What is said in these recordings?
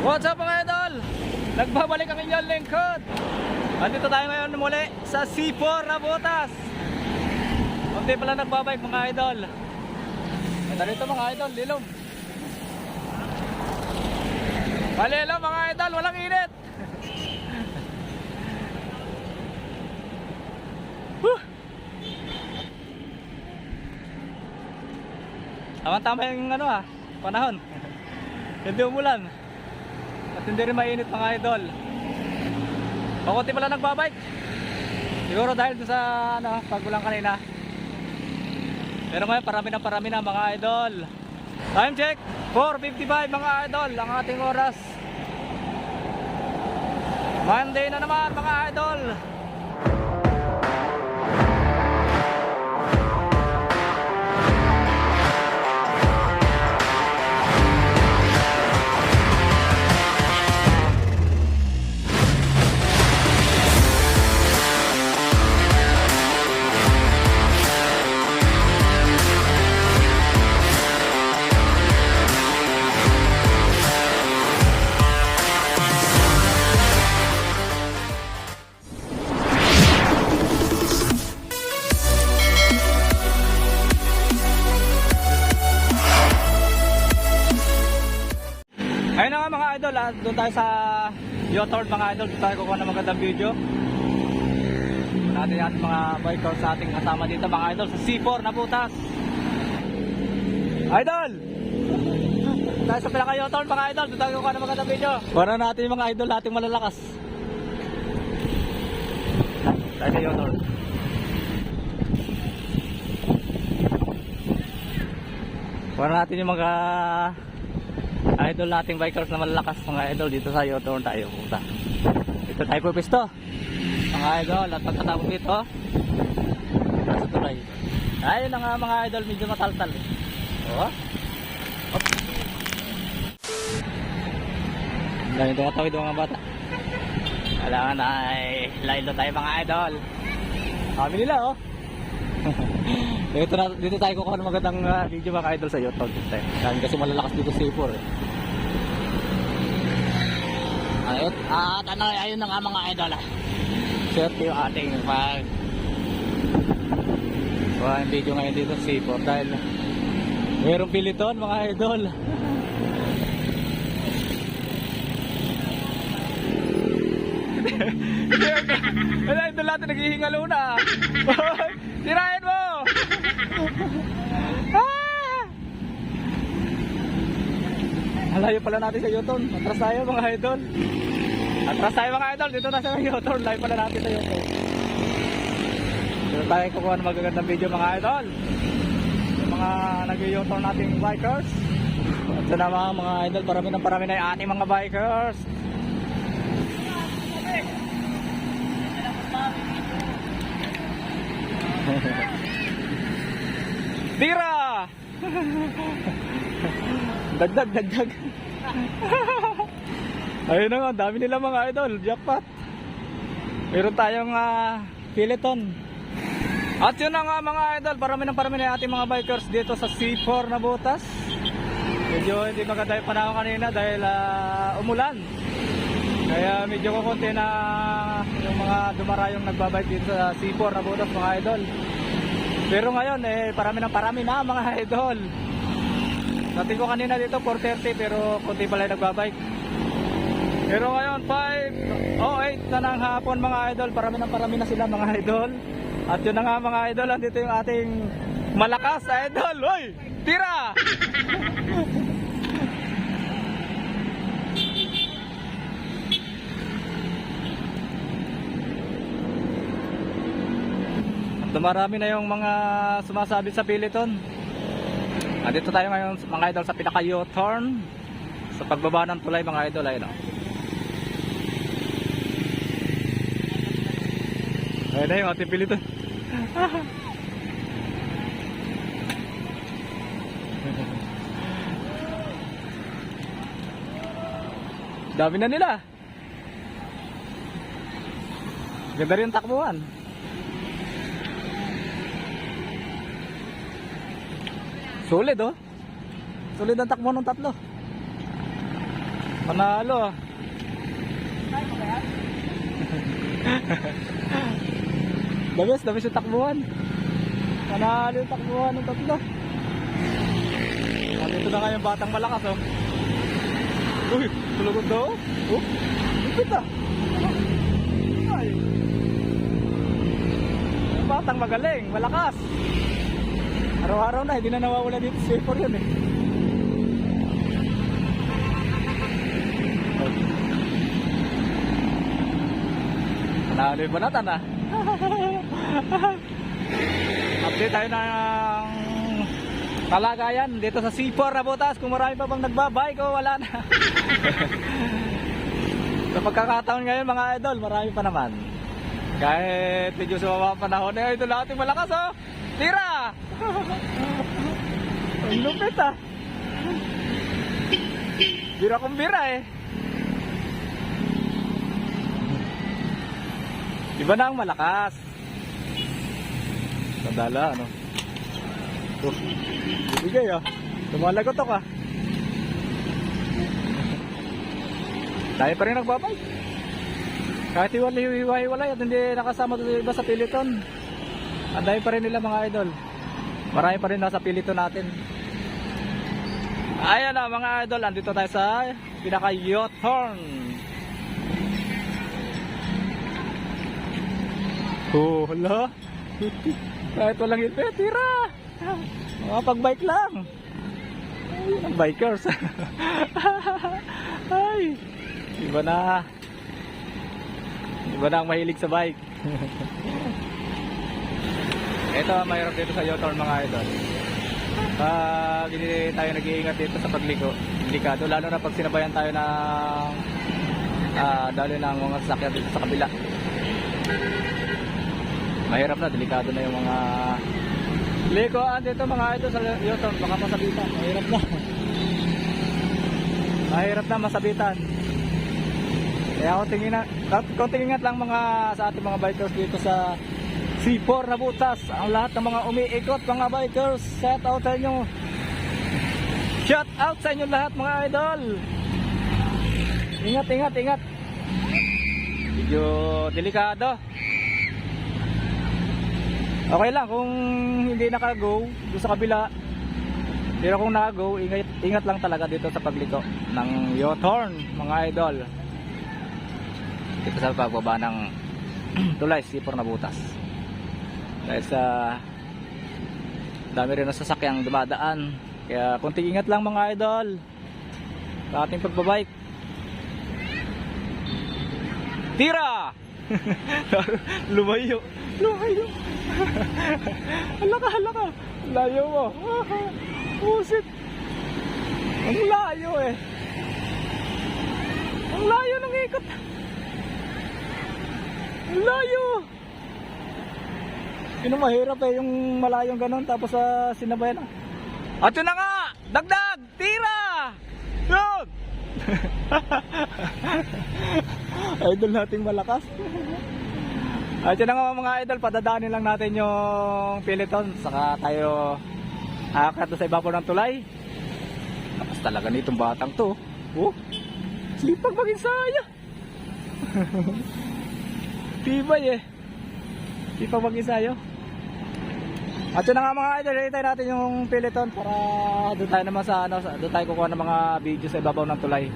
What's up mga idol? Nagbabalik ang inyong lingkod. Andito tayo ngayon muli sa C4 Nabotas. Kunti pala nagbabike mga idol. Ito rito mga idol, lilom. Malilom mga idol, walang init. Tama-tama yung panahon. Hindi umulan. At hindi rin mainit mga idol. Pakunti pala nagbabike. Siguro dahil sa pagbulang kanina. Pero ngayon parami na mga idol. Time check 4:55 mga idol ang ating oras. Monday na naman mga idol. Ayun na nga mga idol, doon tayo sa U-turn mga idol. Doon tayo kukuha ng magandang video. Natin yung mga bikers sa ating kasama dito mga idol sa C4 Nabotas. Idol! Tayo sa pinaka U-turn mga idol. Doon tayo kukuha ng magandang video. Para natin yung mga idol nating malalakas. Tayo sa U-turn. Para natin yung mga idol nating bikers na malalakas mga idol dito sa U-turn tayo puta. Dito tayo pupisto mga idol at pagkatapos dito sa tulay. Ayun na nga mga idol, medyo mataltal oh. Dami tumatawid mga bata. Kailangan ay laylo tayo mga idol. Kami nila oh. Dito tayo kukuha ng magandang video mga idol sa U-turn. Dahil kasi malalakas dito sa C4 eh. At ayun na nga mga idol swerte yung ating video ngayon dito sa C4 dahil mayroong piliton mga idol. Mga idol natin naghihingalo na. Tirahin mo. Malayo pala natin sa U-turn. Atras tayo mga idol. Atras tayo mga idol. Dito na sa U-turn. Live pala natin sa U-turn. Dito tayo kukuha ng magagandang video mga idol. Yung mga nag-U-turn nating bikers. At sa naman mga idol, parami na yung ating mga bikers. Tira! Dagdag. Ayun na nga, dami nila mga idol, jackpot. Meron tayong peloton. At yun na nga mga idol, parami na ating mga bikers dito sa C4 Nabotas. Medyo hindi maganda yung panahon kanina dahil umulan. Kaya medyo kukunti na yung mga dumarayong nagbabike dito sa C4 Nabotas mga idol. Pero ngayon parami na mga idol. Natin ko kanina dito 4:30 pero kunti pala yung nagbabike. Pero ngayon 5:08 na ng hapon mga idol, parami na sila mga idol. At yun na nga mga idol, andito yung ating malakas idol. Hoy! Tira! Dumarami na yung mga sumasabit sa peloton. Andito tayo ngayon mga idol sa pinaka U-turn sa pagbaba ng tulay mga idol. Ayun na yung ating peloton. Dami na nila. Ganda rin takbuhan. Solid oh. Solid ang takbo ng tatlo. Panalo ah. The best yung takbuhan. Panalo yung takbuhan ng tatlo. Dito na nga yung batang malakas oh. Uy, tulugod daw. Oh, lupit ah. Ay. Yung batang magaling, malakas. Araw-araw na, hindi na nawawala dito sa C4 yun eh. Panalo yung banatan ah. Update tayo ng kalagayan dito sa C4 na butas. Kung marami pa bang nagbabike o wala na. Sa pagkakataon ngayon mga idol, marami pa naman. Kahit medyo sa mga panahon eh, ito lang ating malakas oh. Tira! Ang lupit ah. Bira kong bira eh. Iba na ang malakas. Sadala ano. Oh, bibigay ah. Lumalagotok ah. Tayo pa rin nagbabay. Kahit hiwa-hiwalay at hindi nakasama sa iba sa peloton. Ang dami pa rin nila mga idol. Marami pa rin nasa peloton natin. Ayan na mga idol, andito tayo sa pinaka-U-turn. Oh, hala. Kahit walang helmet, tira. Mga pag-bike lang. Ay, ang bikers. Ay, iba na. Iba na ang mahilig sa bike. Ito, mayroon dito sa U-turn mga idol. Pag hindi tayo nag-iingat dito sa pagligo, delikado. Lalo na pag sinabayan tayo ng dali ng mga sasakyan dito sa kabila. Mahirap na, delikado na yung mga likoan dito mga idol sa U-turn. Baka masabitan, mahirap na. Mahirap na masabitan. Kaya konting ingat lang mga sa ating mga bikers dito sa C4 na butas. Ang lahat ng mga umiikot mga bikers, shout out sa inyo. Shout out sa inyo lahat mga idol. Ingat, ingat, ingat. Medyo delikado. Okay lang kung hindi naka-go doon sa kabila. Pero kung naka-go, ingat lang talaga dito sa pagliko ng U-turn mga idol. Dito sa pagbaba ng tulay C4 na butas. Dahil sa dami rin ng sasakyang dumadaan. Kaya konting ingat lang mga idol sa ating pagbabike. Tira! Lumayo. Lumayo. Halaka, halaka. Layo mo. Pusit. Ang layo eh. Ang layo ng ikot. Ang layo. Yun ang mahirap eh, yung malayong ganun tapos sinabayan na. At yun na nga! Dagdag! Tira! Yun! Idol nating malakas. At yun na nga mga idol, padadaanin lang natin yung peloton. Saka tayo aakyat sa ibabaw ng tulay. Lakas talaga nitong batang to. Oh, sipag mag-insaya. Tibay eh. Sipag mag-insayo. At yun na nga mga idol, hitay natin yung peloton para doon tayo naman sa doon tayo kukuha ng mga video sa ibabaw ng tulay.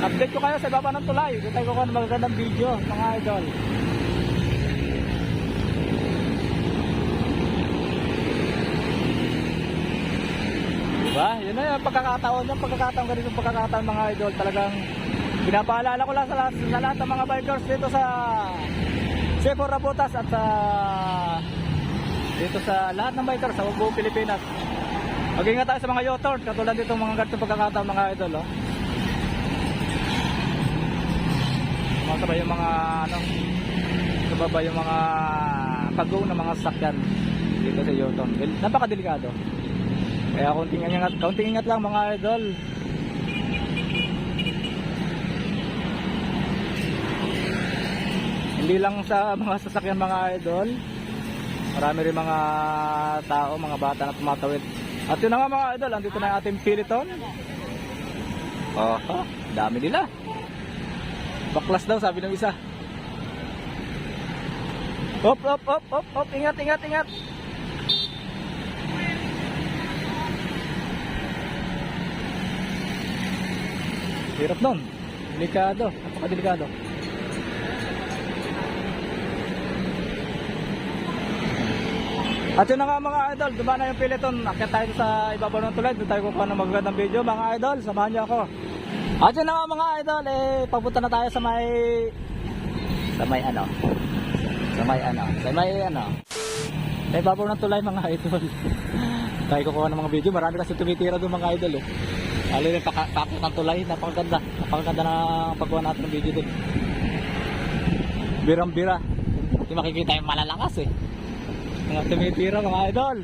Update ko kayo sa ibabaw ng tulay. Doon tayo kukuha ng magagandang video mga idol. Diba? Yun na yung pagkakataon ganito yung pagkakataon mga idol. Talagang pinapaalala ko lang sa lahat ng mga bikers dito sa C4 Rabotas at dito sa lahat ng bikers sa buong Pilipinas. Mag-ingat tayo sa mga U-turn katulad dito mga ganitong pagkakataon mga idol. Oh. Masabay yung mga sababa yung mga pag-go ng mga sasakyan dito sa U-turn. Napakadelikado. Kaya kaunting ingat lang mga idol. Hindi lang sa mga sasakyan mga idol. Marami rin mga tao, mga bata na tumatawid. At yun na nga mga idol, andito na yung ating peloton. Dami nila. Baklas daw sabi ng isa. Hop, hop, hop, hop, hop. Ingat, ingat, ingat. Hirap nun. Delikado. Napaka-delikado. At yun na nga mga idol, diba na yung Peloton. Akyat tayo sa ibabaw ng tulay. Doon tayo kukuha ng magandang video mga idol. Samahan niyo ako. At yun na nga mga idol, papunta na tayo sa may sa ibabaw ng tulay mga idol. Tayo kukuha ng mga video. Marami kasi tumitira doon mga idol Lalo yung pakot ng tulay, napakaganda na pagkuha natin ng video doon. Birang-bira. Hindi makikita yung malalakas mga tumitira mga idol.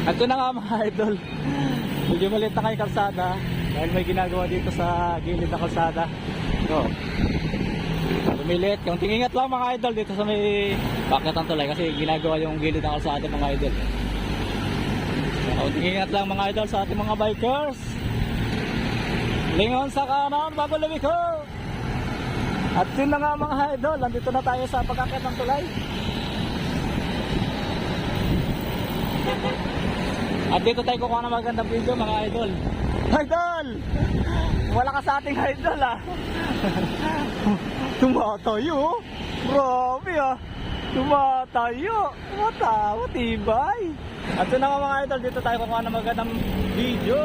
At yun na nga mga idol, medyo maliit na kayo kalsada dahil may ginagawa dito sa gilid na kalsada. Lumilit, yung tingingat lang mga idol dito sa may bakit ng tulay kasi ginagawa yung gilid ng kalsada mga idol. Ingat lang mga idol sa ating mga bikers. Lingon sa kanan bago lumiko. At yun na nga mga idol, nandito na tayo sa pag-akyat ng tulay. At dito tayo kukuha ng magandang video mga idol. Idol! Wala ka sa ating idol Tumatayo. Grabe Tumatayo. Matibay. At yun na nga mga idol, dito tayo kukuha ng magandang video.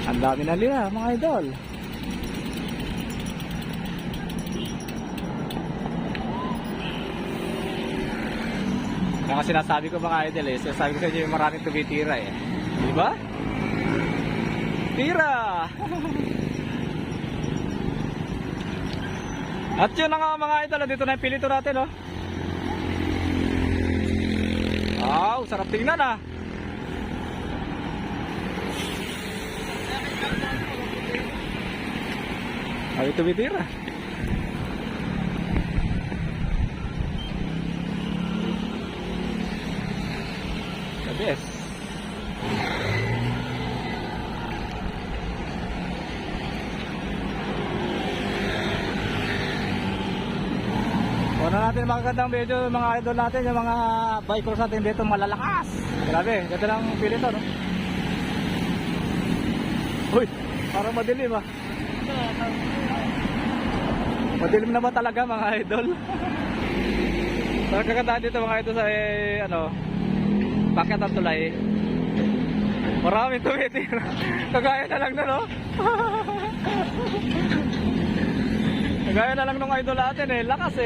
Ang dami na nila mga idol. Kaya sinasabi ko mga idol sinasabi ko sa inyo yung maraming tumitira diba? Tira! At yun na nga mga idol, dito na yung Peloton natin Wow, sarap tingnan Ay, tumitira. The best. Una natin magandang video mga idol natin, yung mga bikers natin dito malalakas. Grabe, ganda ng Peloton Uy, parang madilim Madilim na ba talaga mga idol? So kagandahan dito mga idol sa pakyat ng tulay. Maraming tumitira. Kagaya na lang Kagaya na lang nung idol natin lakas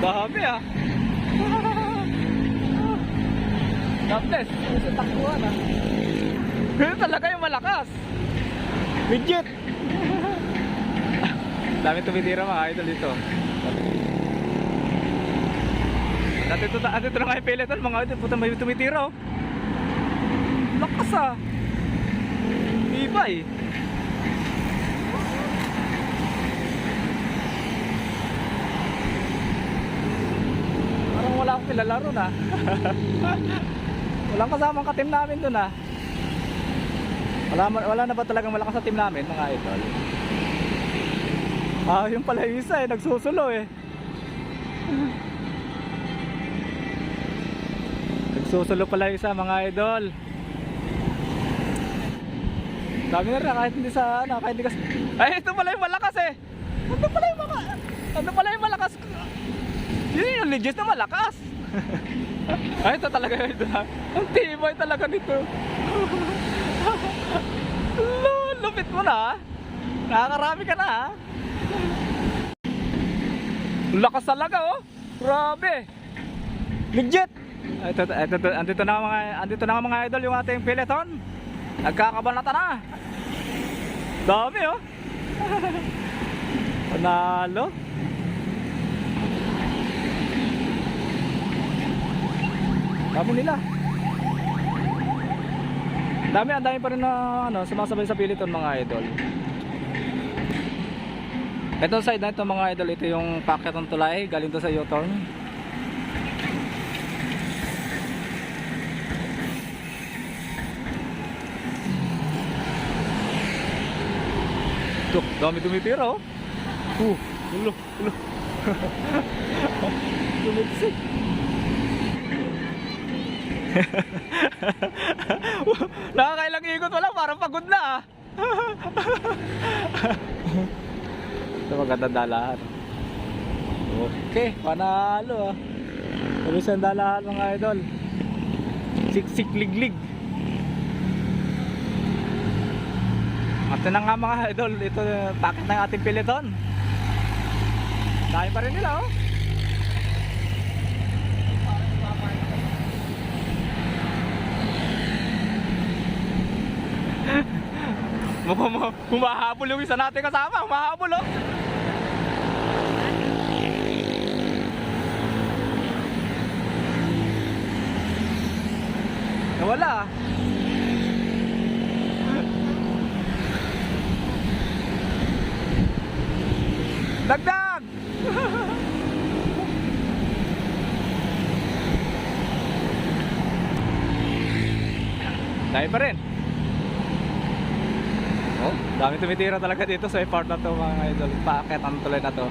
Dami God bless. Ito takbuhan Pero talaga yung malakas. Legit. Dami tumitira mga idol dito. Andito na nga yung Peloton mga idol. Puta may tumitira Lakas Ibay. Wala akong kilalaro walang kasamang ka-team namin dun wala na ba talagang malakas sa team namin mga idol? Yung pala yung isa nagsusulo nagsusulo pala yung isa mga idol. Dami na rin kahit hindi sa kahit hindi kasi ito pala yung malakas ano pala yung malakas yun yung legit na malakas. Ay, ito talaga yun. Ang tibay talaga nito. Lupit mo nakakarami ka lakas talaga grabe legit. Andito na mga idol yung ating Peloton. Nagkakabanata Dami oh. Panalo. Dami nila. Ang dami pa rin na ano, sumasabay sa Piliton mga idol. Ito side na ito mga idol, ito yung packet ng tulay galing to sa U-turn. Tuh, dami tumitira oh. Ulo. Lumitsik. Nakakailang ikot wala, parang pagod na ah. Ito magandang dalahan. Okay, panalo ah. Isang dalahan mga idol. Siksik liglig. At na nga mga idol, ito packet ng ating Piliton. Dahil pa rin nila oh. Humahabol yung isa natin kasama, humahabol oh. Nawala. Dagdag. Dahil pa rin. Oh, dami tumitira talaga dito sa part na to mga idol. Packet ang tulay na to.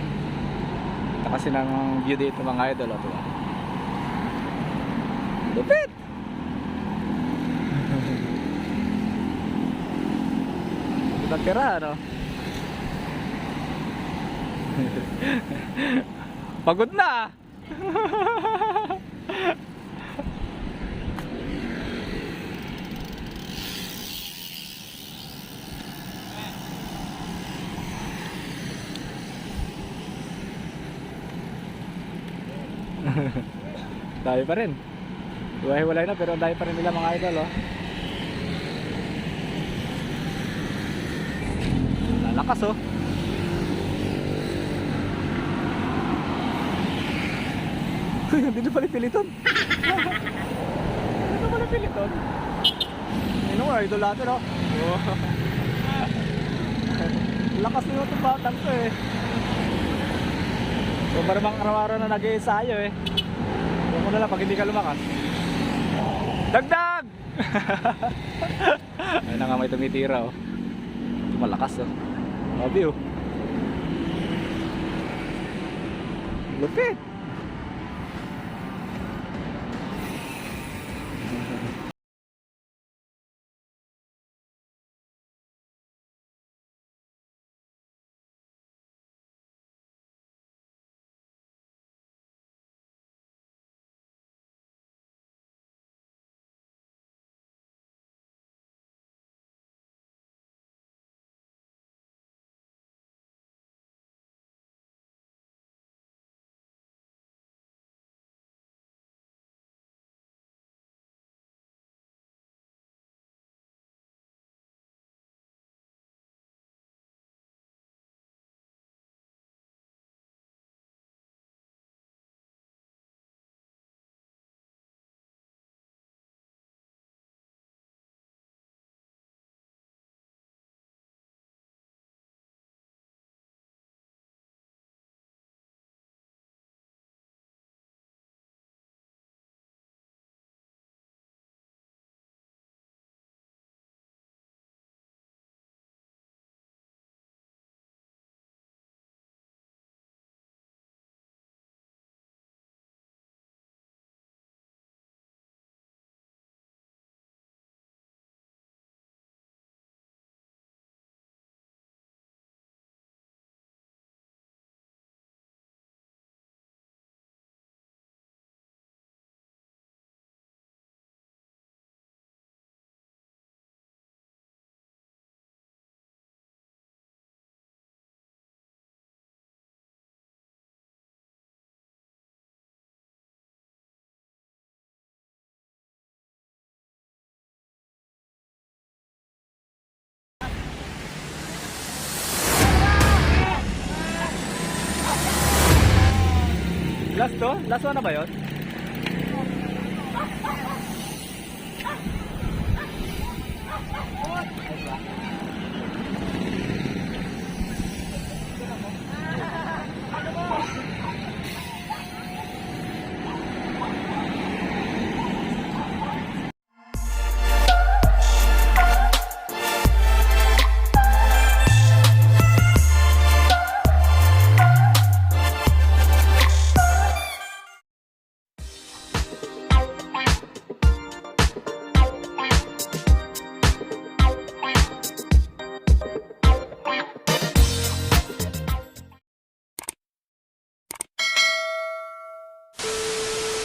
Ito kasi ng view dito mga idol. Oh, lupit! Ito tira ano? Pagod na! Dami pa rin. Hiwa-hiwalay na pero dami pa rin nila mga idol oh. Lalakas oh. Dito pala Piliton. Dito pala Piliton. Ayun mo idol natin oh. Lakas nyo itong batang ko eh. So parang araw-araw na nag-iisayo eh. Huwag mo na lang pag hindi ka lumakas. Dagdag! Ayun na nga may tumitira oh. Malakas oh. Mabi oh. Lupit! Last to? Last one na ba yun?